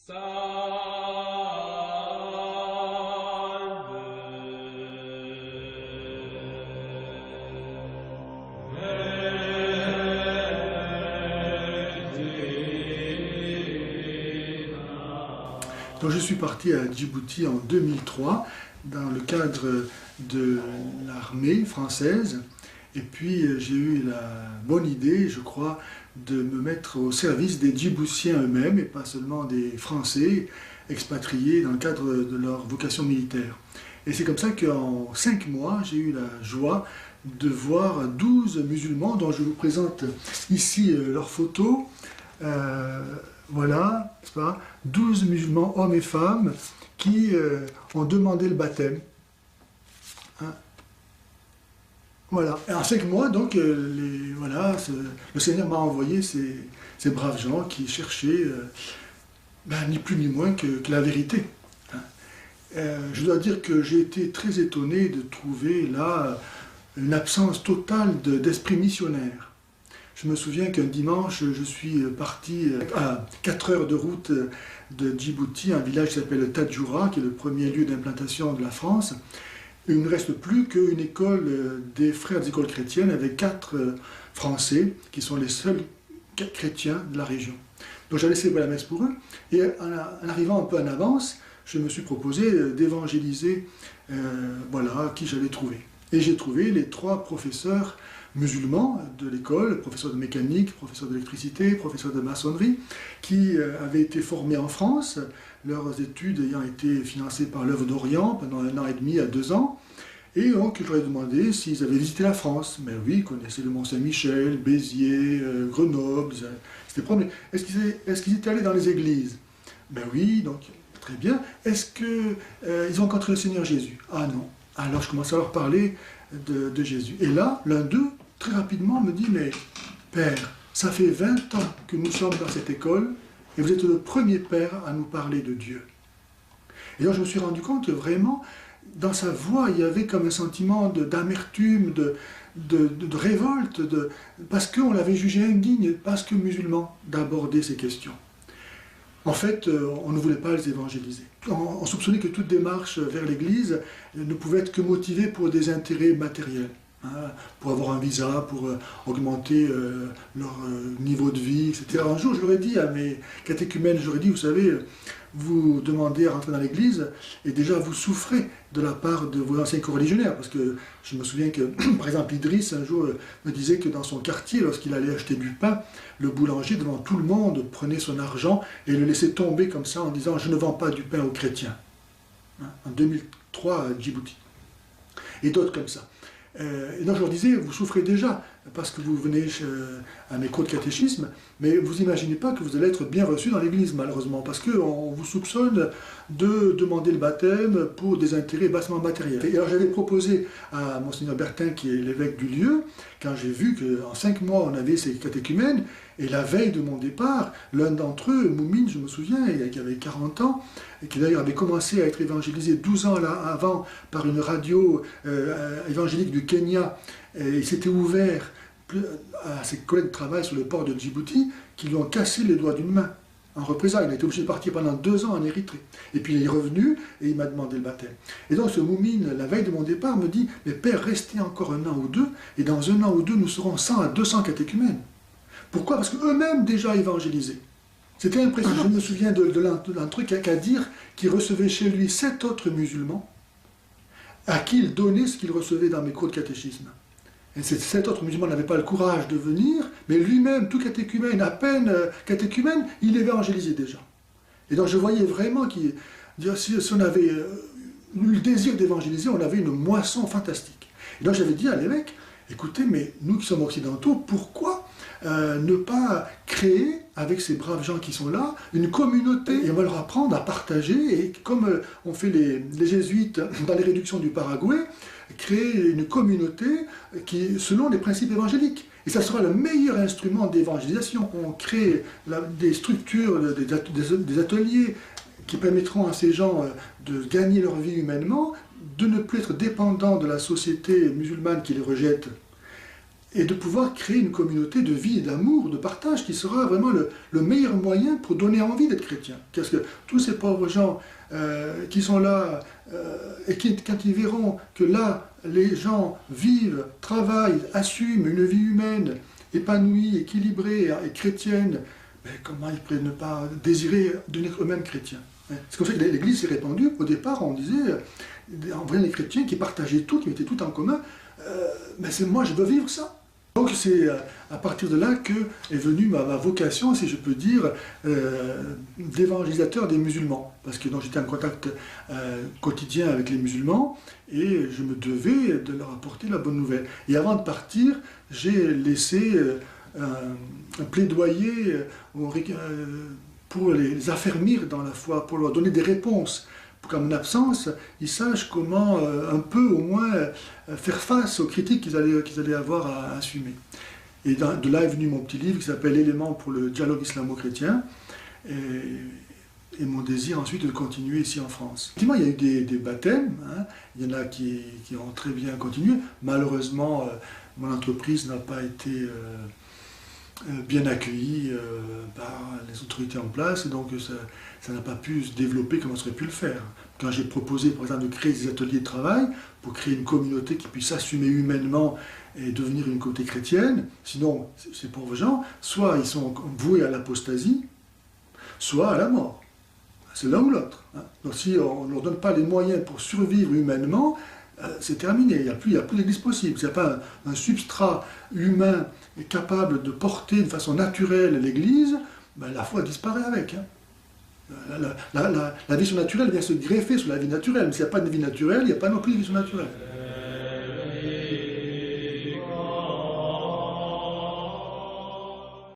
Donc je suis parti à Djibouti en 2003 dans le cadre de l'armée française et puis j'ai eu la bonne idée, je crois, de me mettre au service des Djiboutiens eux-mêmes et pas seulement des Français expatriés dans le cadre de leur vocation militaire. Et c'est comme ça qu'en 5 mois, j'ai eu la joie de voir 12 musulmans dont je vous présente ici leurs photos. Voilà, n'est-ce pas, 12 musulmans, hommes et femmes, qui ont demandé le baptême. Hein? Voilà. Et en 5 mois, donc, le Seigneur m'a envoyé ces braves gens qui cherchaient ni plus ni moins que la vérité. Hein? Je dois dire que j'ai été très étonné de trouver là une absence totale d'esprit missionnaire. Je me souviens qu'un dimanche, je suis parti à 4 heures de route de Djibouti, un village qui s'appelle Tadjoura, qui est le premier lieu d'implantation de la France. Il ne reste plus qu'une école des frères des écoles chrétiennes avec 4 Français qui sont les seuls chrétiens de la région. Donc j'allais célébrer la messe pour eux et en arrivant un peu en avance, je me suis proposé d'évangéliser qui j'allais trouver. Et j'ai trouvé les 3 professeurs musulmans de l'école, professeurs de mécanique, professeurs d'électricité, professeurs de maçonnerie, qui avaient été formés en France, leurs études ayant été financées par l'œuvre d'Orient pendant 1 an et demi à 2 ans. Et donc, je leur ai demandé s'ils avaient visité la France. Mais oui, ils connaissaient le Mont-Saint-Michel, Béziers, Grenoble, c'était promené. Est-ce qu'ils étaient allés dans les églises? Ben oui, donc très bien. Est-ce qu'ils ont rencontré le Seigneur Jésus? Ah non. Alors je commence à leur parler de Jésus. Et là, l'un d'eux, très rapidement, me dit, mais Père, ça fait 20 ans que nous sommes dans cette école, et vous êtes le premier père à nous parler de Dieu. Et donc je me suis rendu compte que vraiment, dans sa voix, il y avait comme un sentiment d'amertume, de révolte, parce qu'on l'avait jugé indigne, parce que musulman, d'aborder ces questions. En fait, on ne voulait pas les évangéliser. On soupçonnait que toute démarche vers l'Église ne pouvait être que motivée pour des intérêts matériels, hein, pour avoir un visa, pour augmenter leur niveau de vie, etc. Un jour, je leur ai dit à mes catéchumènes, je leur ai dit, vous savez, vous demandez à rentrer dans l'Église, et déjà vous souffrez de la part de vos anciens coreligionnaires, parce que je me souviens que, par exemple, Idriss, un jour, me disait que dans son quartier, lorsqu'il allait acheter du pain, le boulanger, devant tout le monde, prenait son argent et le laissait tomber comme ça en disant « je ne vends pas du pain aux chrétiens ». En 2003 à Djibouti. Et d'autres comme ça. Et donc je leur disais, vous souffrez déjà parce que vous venez à mes cours de catéchisme, mais vous n'imaginez pas que vous allez être bien reçu dans l'Église, malheureusement, parce qu'on vous soupçonne de demander le baptême pour des intérêts bassement matériels. Et alors j'avais proposé à Monseigneur Bertin, qui est l'évêque du lieu, quand j'ai vu qu'en 5 mois on avait ces catéchumènes, et la veille de mon départ, l'un d'entre eux, Moumine, je me souviens, qui avait 40 ans, et qui d'ailleurs avait commencé à être évangélisé 12 ans avant par une radio évangélique du Kenya, et il s'était ouvert à ses collègues de travail sur le port de Djibouti, qui lui ont cassé les doigts d'une main. En représailles, il a été obligé de partir pendant 2 ans en Érythrée. Et puis il est revenu et il m'a demandé le baptême. Et donc ce Moumine, la veille de mon départ, me dit « Mais Père, restez encore 1 an ou 2, et dans 1 an ou 2, nous serons 100 à 200 catéchumènes. » Pourquoi? Parce qu'eux-mêmes déjà évangélisés. C'était impressionnant. Je me souvien d'un truc qu'à dire qu'il recevait chez lui 7 autres musulmans, à qui il donnait ce qu'il recevait dans mes cours de catéchisme. Et ces 7 autres musulmans n'avaient pas le courage de venir, mais lui-même, tout catéchumène, à peine catéchumène, il évangélisait déjà. Et donc je voyais vraiment que si on avait eu le désir d'évangéliser, on avait une moisson fantastique. Et donc j'avais dit à l'évêque, écoutez, mais nous qui sommes occidentaux, pourquoi ne pas créer, avec ces braves gens qui sont là, une communauté, et on va leur apprendre à partager, et comme on fait les jésuites dans les réductions du Paraguay, créer une communauté qui, selon les principes évangéliques. Et ça sera le meilleur instrument d'évangélisation. On crée des structures, des ateliers qui permettront à ces gens de gagner leur vie humainement, de ne plus être dépendants de la société musulmane qui les rejette. et de pouvoir créer une communauté de vie et d'amour, de partage, qui sera vraiment le meilleur moyen pour donner envie d'être chrétien. Parce que tous ces pauvres gens qui sont là, et qui, quand ils verront que là, les gens vivent, travaillent, assument une vie humaine, épanouie, équilibrée et chrétienne, ben, comment ils pourraient ne pas désirer devenir eux-mêmes chrétiens? C'est comme ça que l'Église s'est répandue. Au départ, on disait, en voyant les chrétiens qui partageaient tout, qui mettaient tout en commun, mais c'est moi, je veux vivre ça. Donc c'est à partir de là que est venue ma vocation, si je peux dire, d'évangélisateur des musulmans. Parce que j'étais en contact quotidien avec les musulmans et je me devais de leur apporter la bonne nouvelle. Et avant de partir, j'ai laissé un plaidoyer pour les affermir dans la foi, pour leur donner des réponses. Pour qu'en mon absence, ils sachent comment un peu au moins faire face aux critiques qu'ils allaient avoir à assumer. Et de là est venu mon petit livre qui s'appelle Éléments pour le dialogue islamo-chrétien et mon désir ensuite de continuer ici en France. Effectivement, il y a eu des baptêmes, hein. Il y en a qui ont très bien continué. Malheureusement, mon entreprise n'a pas été bien accueillie par les autorités en place, et donc ça n'a pas pu se développer comme on aurait pu le faire. Quand j'ai proposé, par exemple, de créer des ateliers de travail pour créer une communauté qui puisse s'assumer humainement et devenir une communauté chrétienne, sinon, ces pauvres gens, soit ils sont voués à l'apostasie, soit à la mort. C'est l'un ou l'autre. Hein. Donc si on ne leur donne pas les moyens pour survivre humainement, c'est terminé, il n'y a plus d'église possible. S'il n'y a pas un substrat humain capable de porter de façon naturelle l'église, ben la foi disparaît avec. Hein. La vie surnaturelle vient se greffer sur la vie naturelle, mais s'il n'y a pas de vie naturelle, il n'y a pas non plus de vie surnaturelle.